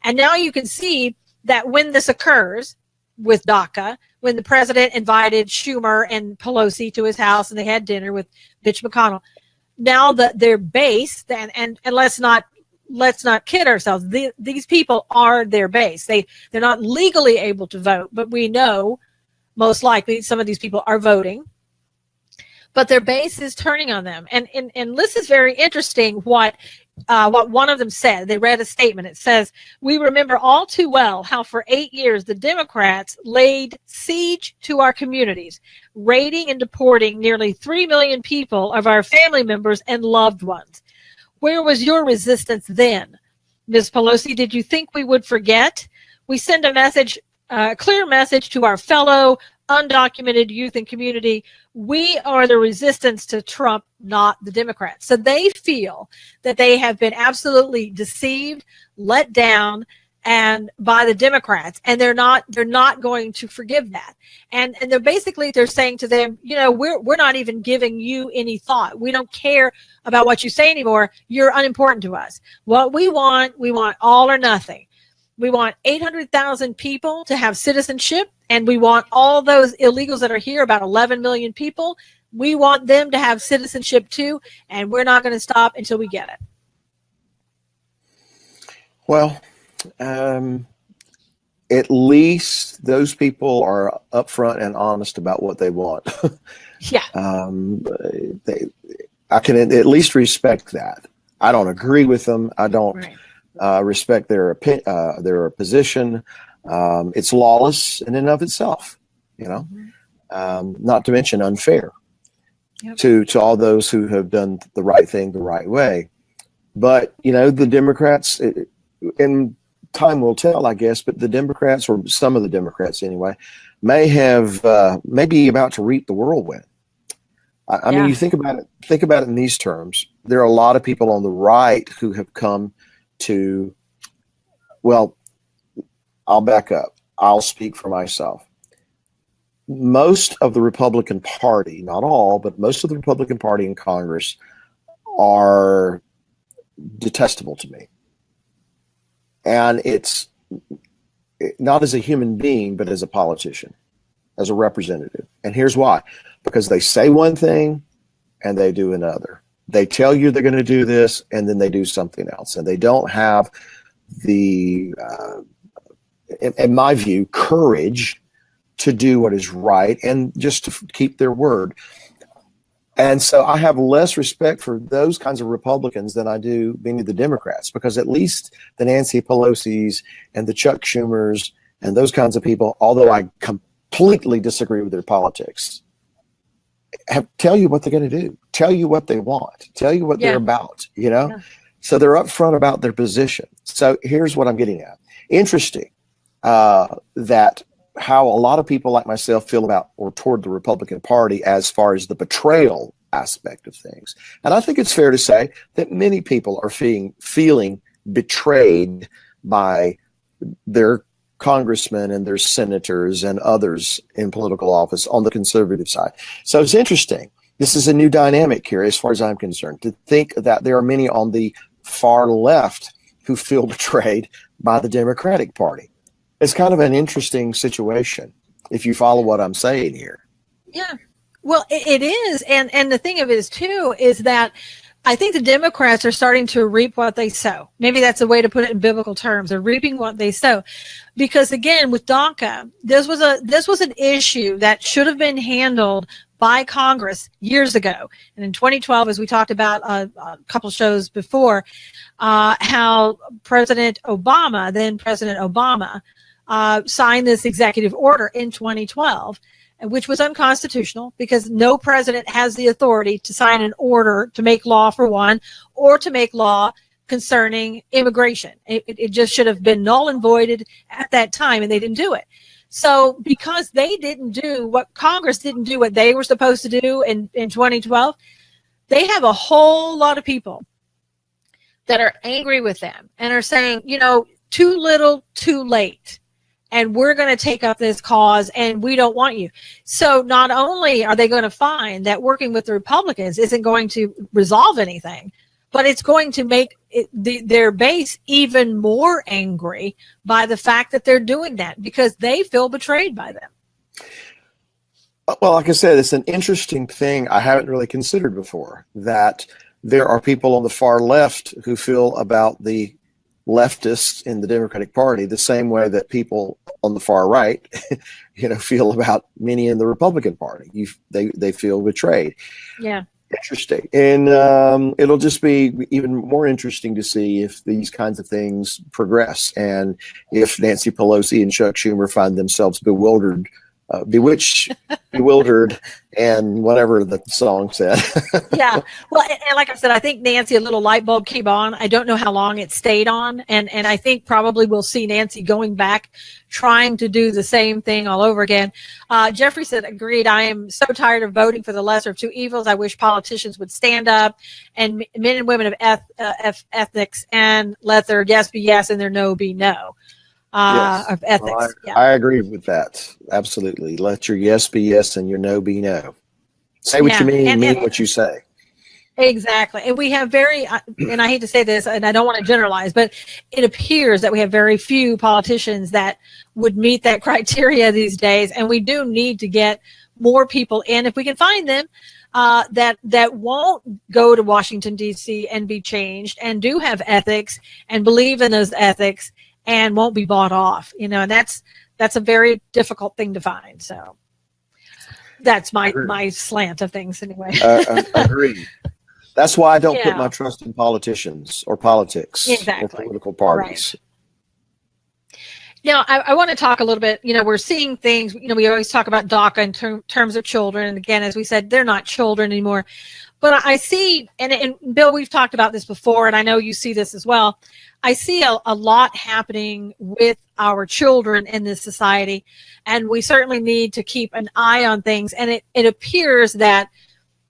And now you can see that when this occurs with DACA, when the president invited Schumer and Pelosi to his house and they had dinner with Mitch McConnell, now that their base, and let's not kid ourselves. These people are their base. They're not legally able to vote, but we know most likely some of these people are voting. But their base is turning on them. And this is very interesting what one of them said. They read a statement. It says, "We remember all too well how for 8 years the Democrats laid siege to our communities, raiding and deporting nearly 3 million people of our family members and loved ones. Where was your resistance then? Ms. Pelosi, did you think we would forget? We send a clear message to our fellow undocumented youth and community. We are the resistance to Trump, not the Democrats." So they feel that they have been absolutely deceived, let down, and by the Democrats, and they're not going to forgive that. And they're saying to them, we're not even giving you any thought. We don't care about what you say anymore. You're unimportant to us. What we want all or nothing. We want 800,000 people to have citizenship, and we want all those illegals that are here, about 11 million people. We want them to have citizenship too, and we're not going to stop until we get it. Well, at least those people are upfront and honest about what they want. Yeah. I can at least respect that. I don't agree with them. I don't. Right. Respect their position. It's lawless in and of itself, Mm-hmm. not to mention unfair to all those who have done the right thing the right way. But, the Democrats, and time will tell, I guess, but the Democrats, or some of the Democrats anyway, may be about to reap the whirlwind. I mean, you think about it in these terms. There are a lot of people on the right who have come to, well, I'll back up. I'll speak for myself. Most of the Republican Party, not all, but most of the Republican Party in Congress are detestable to me. And it's not as a human being, but as a politician, as a representative. And here's why. Because they say one thing and they do another. They tell you they're going to do this and then they do something else. And they don't have the, in my view, courage to do what is right and just to keep their word. And so I have less respect for those kinds of Republicans than I do many of the Democrats, because at least the Nancy Pelosi's and the Chuck Schumers and those kinds of people, although I completely disagree with their politics, tell you what they're going to do, tell you what they want, tell you what they're about, So they're upfront about their position. So here's what I'm getting at. Interesting that how a lot of people like myself feel about or toward the Republican Party as far as the betrayal aspect of things. And I think it's fair to say that many people are feeling betrayed by their congressmen and their senators and others in political office on the conservative side. So it's interesting. This is a new dynamic here, as far as I'm concerned, to think that there are many on the far left who feel betrayed by the Democratic Party. It's kind of an interesting situation, if you follow what I'm saying here. Yeah, well, it is. And the thing of it is, too, is that I think the Democrats are starting to reap what they sow. Maybe that's a way to put it in biblical terms. They're reaping what they sow. Because, again, with DACA, this was an issue that should have been handled by Congress years ago. And in 2012, as we talked about a couple shows before, how President Obama, signed this executive order in 2012, which was unconstitutional because no president has the authority to sign an order to make law, for one, or to make law concerning immigration. It just should have been null and voided at that time, and they didn't do it. So because they didn't do what Congress didn't do what they were supposed to do in 2012, they have a whole lot of people that are angry with them and are saying, too little, too late. And we're going to take up this cause and we don't want you. So not only are they going to find that working with the Republicans isn't going to resolve anything, but it's going to make their base even more angry by the fact that they're doing that because they feel betrayed by them. Well, like I said, it's an interesting thing I haven't really considered before, that there are people on the far left who feel about the leftists in the Democratic Party the same way that people on the far right, feel about many in the Republican Party. They feel betrayed. Yeah. Interesting. And it'll just be even more interesting to see if these kinds of things progress and if Nancy Pelosi and Chuck Schumer find themselves bewildered, and whatever the song said. Yeah. Well, and like I said, I think Nancy, a little light bulb came on. I don't know how long it stayed on. And I think probably we'll see Nancy going back, trying to do the same thing all over again. Jeffrey said, agreed. I am so tired of voting for the lesser of two evils. I wish politicians would stand up and men and women of ethics and let their yes be yes and their no be no. Yes. Of ethics. Well, I agree with that. Absolutely. Let your yes be yes and your no be no. Say what you mean, mean what you say. Exactly. And we have and I hate to say this, and I don't want to generalize, but it appears that we have very few politicians that would meet that criteria these days. And we do need to get more people in, if we can find them, that won't go to Washington, D.C. and be changed and do have ethics and believe in those ethics and won't be bought off, and that's a very difficult thing to find. So that's my slant of things anyway. Agreed. That's why I don't put my trust in politicians or politics or political parties. Now, I want to talk a little bit, we're seeing things, we always talk about DACA in terms of children. And again, as we said, they're not children anymore. But I see, and Bill, we've talked about this before, and I know you see this as well. I see a lot happening with our children in this society, and we certainly need to keep an eye on things. And it appears that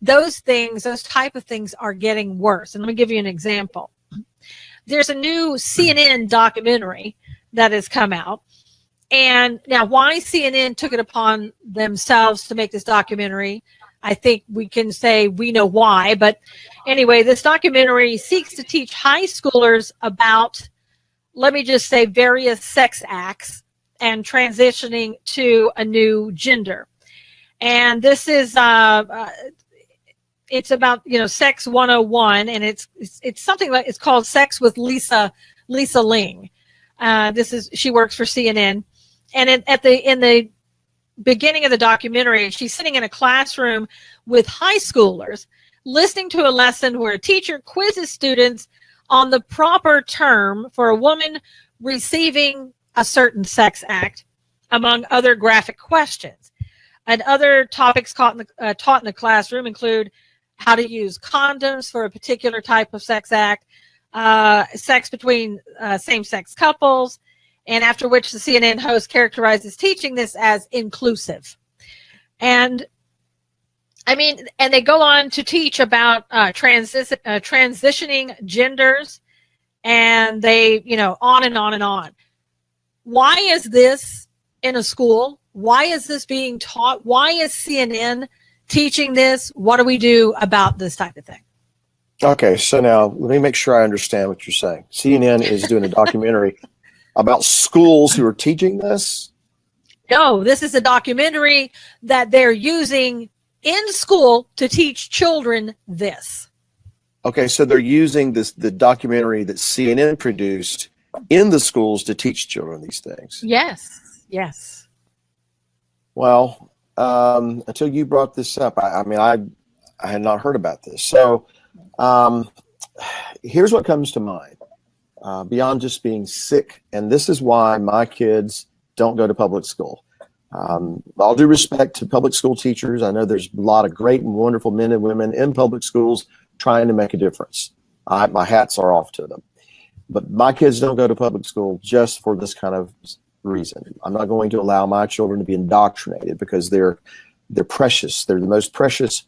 those type of things are getting worse. And let me give you an example. There's a new CNN documentary that has come out. And now why CNN took it upon themselves to make this documentary, I think we can say we know why. But anyway, this documentary seeks to teach high schoolers about, let me just say, various sex acts and transitioning to a new gender. And this is it's about Sex 101, and it's something like, it's called Sex with Lisa Ling. She works for CNN, and in the beginning of the documentary, she's sitting in a classroom with high schoolers, listening to a lesson where a teacher quizzes students on the proper term for a woman receiving a certain sex act, among other graphic questions. And other topics taught in the classroom include how to use condoms for a particular type of sex act, sex between same-sex couples, and after which the CNN host characterizes teaching this as inclusive. And and they go on to teach about transitioning genders, and they, on and on and on. Why is this in a school? Why is this being taught? Why is CNN teaching this? What do we do about this type of thing? Okay, so now let me make sure I understand what you're saying. CNN is doing a documentary about schools who are teaching this? No, this is a documentary that they're using in school to teach children this. Okay, so they're using the documentary that CNN produced in the schools to teach children these things. Yes, yes. Well, until you brought this up, I had not heard about this. So here's what comes to mind. Beyond just being sick, and this is why my kids don't go to public school. All due respect to public school teachers, I know there's a lot of great and wonderful men and women in public schools trying to make a difference. My hats are off to them. But my kids don't go to public school just for this kind of reason. I'm not going to allow my children to be indoctrinated because they're precious. They're the most precious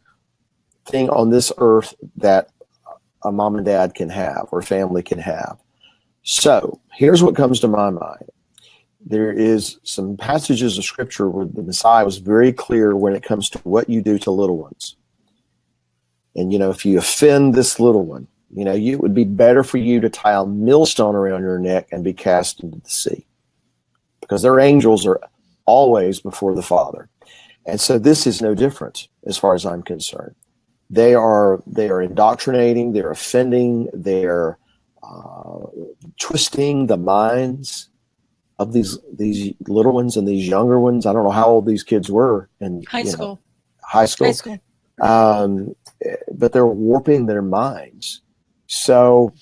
thing on this earth that a mom and dad can have or family can have. So here's what comes to my mind. There is some passages of scripture where the Messiah was very clear when it comes to what you do to little ones. And, if you offend this little one, it would be better for you to tie a millstone around your neck and be cast into the sea, because their angels are always before the Father. And so this is no different as far as I'm concerned. They are indoctrinating, they're offending, they're twisting the minds of these little ones and these younger ones. I don't know how old these kids were in high school. But they're warping their minds. So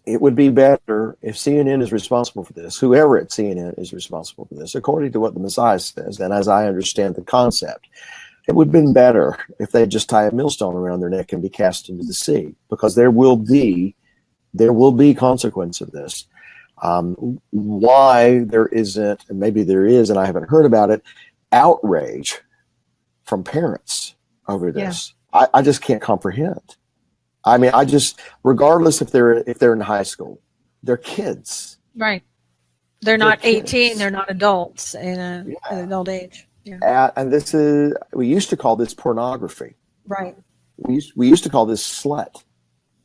it would be better if CNN is responsible for this, whoever at CNN is responsible for this, according to what the Messiah says, and as I understand the concept, it would have been better if they just tie a millstone around their neck and be cast into the sea, because there will be consequence of this. Why there isn't, and maybe there is, and I haven't heard about it, outrage from parents over this. Yeah. I just can't comprehend. Regardless if they're in high school, they're kids. Right. They're not 18. They're not adults in an adult age. Yeah. And we used to call this pornography. Right. We used to call this slut,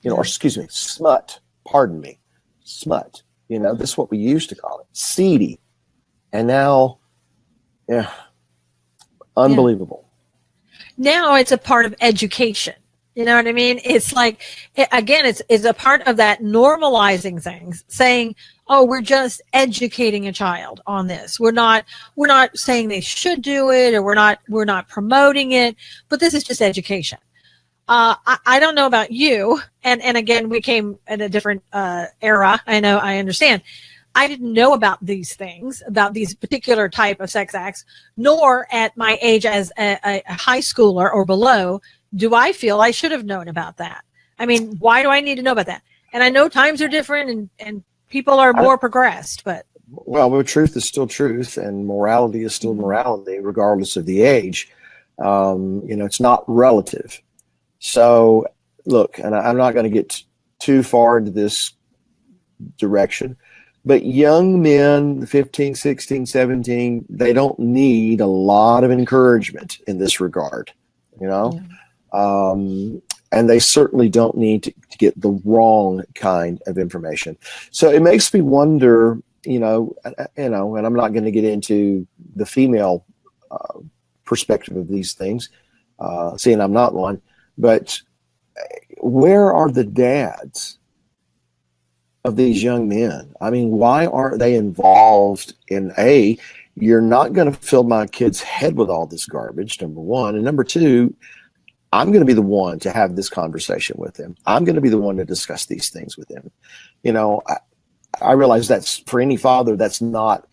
or excuse me, smut. Pardon me, smut. This is what we used to call it, seedy. And now, unbelievable. Now it's a part of education. You know what I mean? It's like, again, it's a part of that normalizing things, saying, oh, we're just educating a child on this. We're not saying they should do it, or we're not promoting it, but this is just education. I don't know about you, and again, we came in a different era. I know, I understand, I didn't know about these things, about these particular type of sex acts, nor at my age as a high schooler or below, do I feel I should have known about that. I mean, why do I need to know about that? And I know times are different and people are more progressed, but. Well, truth is still truth and morality is still morality, regardless of the age. It's not relative. So look, and I'm not going to get too far into this direction, but young men, 15, 16, 17, they don't need a lot of encouragement in this regard, and they certainly don't need to get the wrong kind of information. So it makes me wonder, and I'm not going to get into the female perspective of these things, seeing I'm not one, but where are the dads of these young men? I mean, why aren't they involved in you're not going to fill my kid's head with all this garbage, number one. And number two, I'm going to be the one to have this conversation with him. I'm going to be the one to discuss these things with him. I realize that's for any father, that's not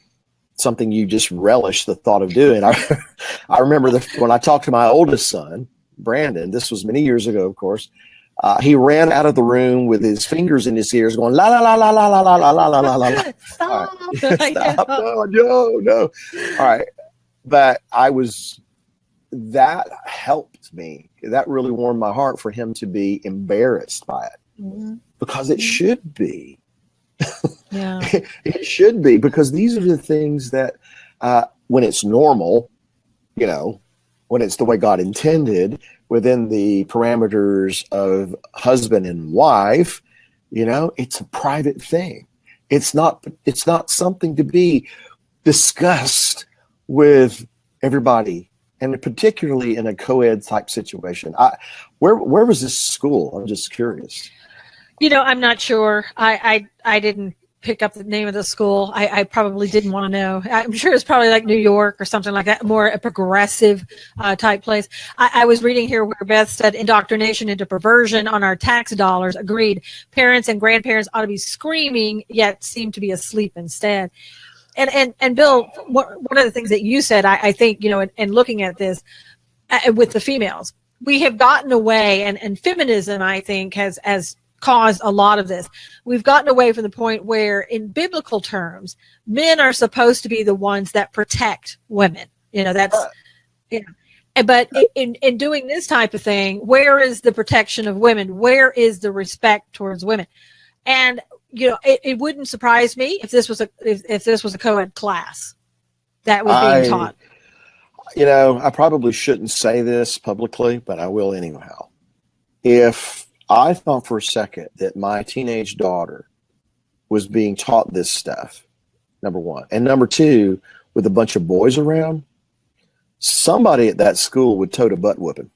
something you just relish the thought of doing. I remember when I talked to my oldest son, Brandon, this was many years ago, of course, he ran out of the room with his fingers in his ears going, la, la, la, la, la, la, la, la, la, la, la, la. Stop. Right. Stop. No. All right. But that helped me. That really warmed my heart for him to be embarrassed by it, because it should be. Yeah. It should be, because these are the things that when it's normal, when it's the way God intended, within the parameters of husband and wife, it's a private thing. It's not something to be discussed with everybody, and particularly in a co-ed type situation. Where was this school? I'm just curious. I'm not sure. I didn't pick up the name of the school. I probably didn't want to know. I'm sure it's probably like New York or something like that, more a progressive type place. I was reading here where Beth said indoctrination into perversion on our tax dollars. Agreed. Parents and grandparents ought to be screaming, yet seem to be asleep instead. And Bill, one of the things that you said, I think, and looking at this with the females, we have gotten away, and feminism, I think, has caused a lot of this. We've gotten away from the point where, in biblical terms, men are supposed to be the ones that protect women. But in doing this type of thing, where is the protection of women? Where is the respect towards women? And it wouldn't surprise me if this was a co-ed class that was being taught. I probably shouldn't say this publicly, but I will anyhow. If I thought for a second that my teenage daughter was being taught this stuff, number one, and number two, with a bunch of boys around, somebody at that school would tote a butt whooping.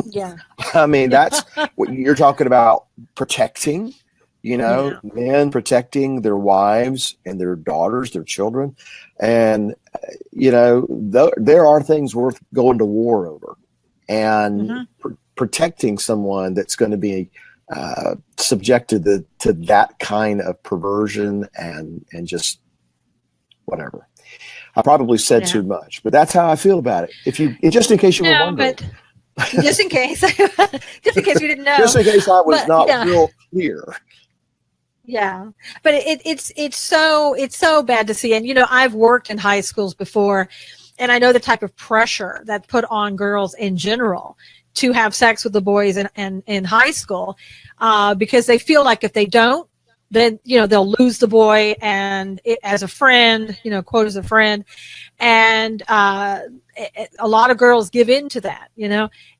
Yeah. I mean, that's what you're talking about, protecting. Men protecting their wives and their daughters, their children. And, there are things worth going to war over. And protecting someone that's going to be subjected to that kind of perversion and just whatever. I probably said too much, but that's how I feel about it. Just in case you were wondering. But just in case you didn't know. Just in case I was not real clear. Yeah, but it's so bad to see. And I've worked in high schools before, and I know the type of pressure that's put on girls in general to have sex with the boys in high school, because they feel like if they don't, then they'll lose the boy and as a friend, quote, as a friend, and a lot of girls give in to that,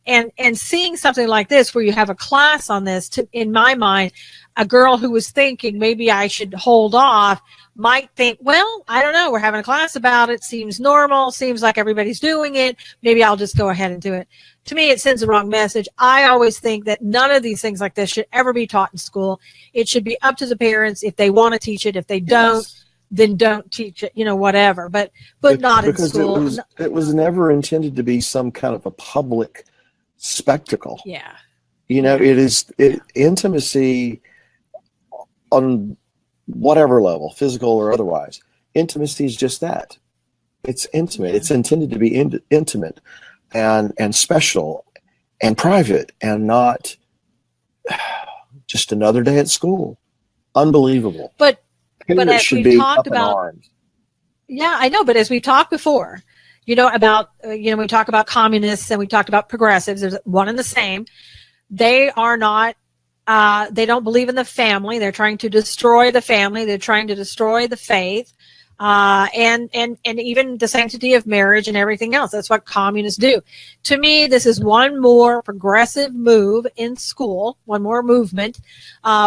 and seeing something like this where you have a class on this, in my mind, a girl who was thinking maybe I should hold off might think, well, I don't know, we're having a class about it, seems normal, seems like everybody's doing it, maybe I'll just go ahead and do it. To me, it sends the wrong message. I always think that none of these things like this should ever be taught in school. It should be up to the parents if they want to teach it. If they don't, then don't teach it, whatever, but not in school. It was never intended to be some kind of a public spectacle. Yeah. It is intimacy on whatever level, physical or otherwise. Intimacy is just that. It's intimate. It's intended to be intimate and special and private, and not just another day at school. Unbelievable. But Parents as should we've be talked up in about, arms. yeah, I know. But as we talked before, about we talk about communists and we talked about progressives. There's one and the same. They are not. They don't believe in the family. They're trying to destroy the family. They're trying to destroy the faith, and even the sanctity of marriage and everything else. That's what communists do. To me, this is one more progressive move in school, one more movement,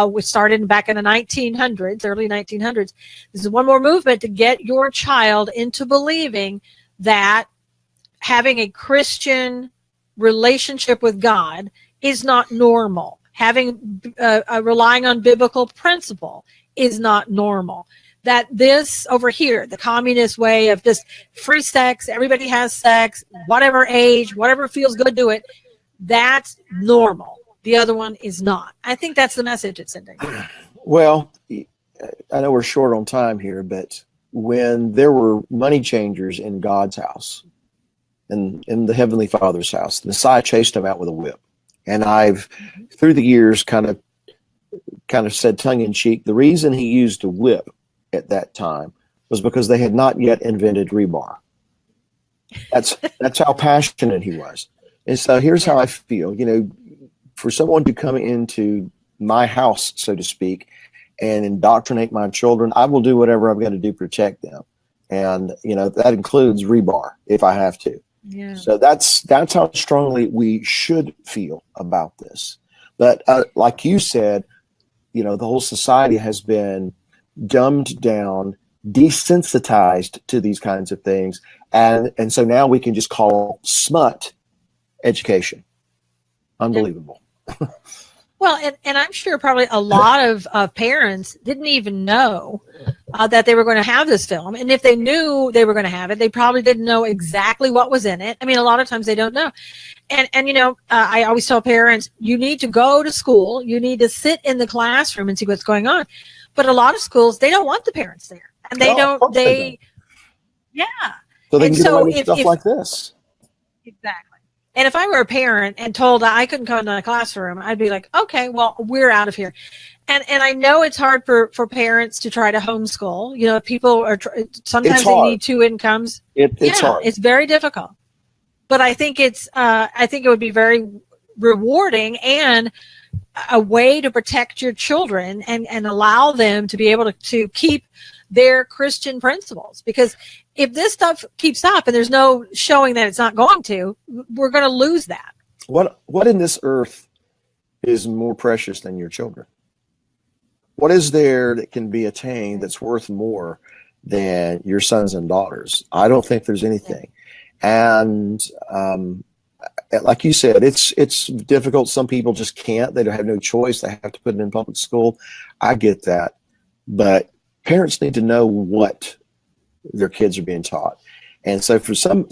which started back in the 1900s, early 1900s. This is one more movement to get your child into believing that having a Christian relationship with God is not normal. Having relying on biblical principle is not normal. That this over here, the communist way of just free sex, everybody has sex, whatever age, whatever feels good, do it. That's normal. The other one is not. I think that's the message it's sending. Well, I know we're short on time here, but when there were money changers in God's house, in the Heavenly Father's house, the Messiah chased them out with a whip. And I've, through the years, kind of said tongue in cheek, the reason he used a whip at that time was because they had not yet invented rebar. That's how passionate he was. And so here's how I feel. For someone to come into my house, so to speak, and indoctrinate my children, I will do whatever I'm going to do to protect them. And that includes rebar if I have to. Yeah. So that's how strongly we should feel about this. But like you said, the whole society has been dumbed down, desensitized to these kinds of things, and so now we can just call smut education. Unbelievable. Well, and I'm sure probably a lot of parents didn't even know that they were going to have this film. And if they knew they were going to have it, they probably didn't know exactly what was in it. I mean, a lot of times they don't know. And I always tell parents, you need to go to school. You need to sit in the classroom and see what's going on. But a lot of schools, they don't want the parents there. And they don't. Yeah. So they can get away with stuff like this. Exactly. And if I were a parent and told I couldn't come to the classroom, I'd be like, okay, well, we're out of here. And I know it's hard for parents to try to homeschool. People are sometimes they need two incomes. It's hard. It's very difficult. But I think it would be very rewarding and a way to protect your children and allow them to be able to keep their Christian principles. Because if this stuff keeps up and there's no showing that it's not going to, we're going to lose that. What in this earth is more precious than your children? What is there that can be attained that's worth more than your sons and daughters? I don't think there's anything. And like you said, it's difficult. Some people just can't. They don't have no choice. They have to put it in public school. I get that. But parents need to know what their kids are being taught. And so for some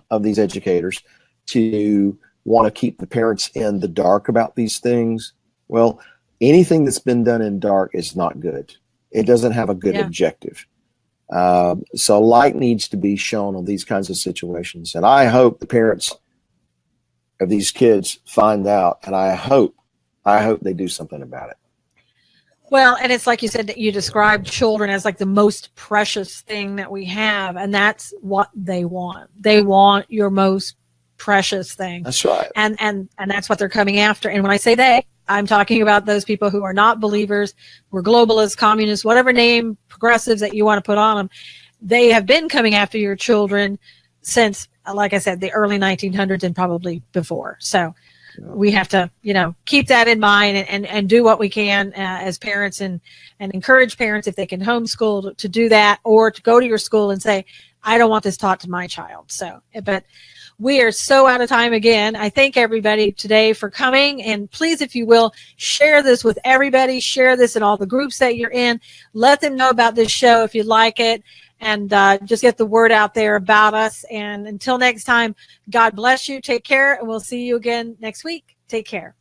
of these educators to want to keep the parents in the dark about these things, well, anything that's been done in dark is not good. It doesn't have a good objective. So light needs to be shown on these kinds of situations. And I hope the parents of these kids find out, and I hope they do something about it. Well, and it's like you said, that you described children as like the most precious thing that we have, and that's what they want. They want your most precious thing. That's right. And that's what they're coming after. And when I say they, I'm talking about those people who are not believers, who are globalists, communists, whatever name, progressives that you want to put on them. They have been coming after your children since, like I said, the early 1900s and probably before. So we have to, keep that in mind and do what we can as parents and encourage parents if they can homeschool to do that, or to go to your school and say, I don't want this taught to my child. So, but we are so out of time again. I thank everybody today for coming. And please, if you will, share this with everybody. Share this in all the groups that you're in. Let them know about this show if you like it. And just get the word out there about us. And until next time, God bless you. Take care. And we'll see you again next week. Take care.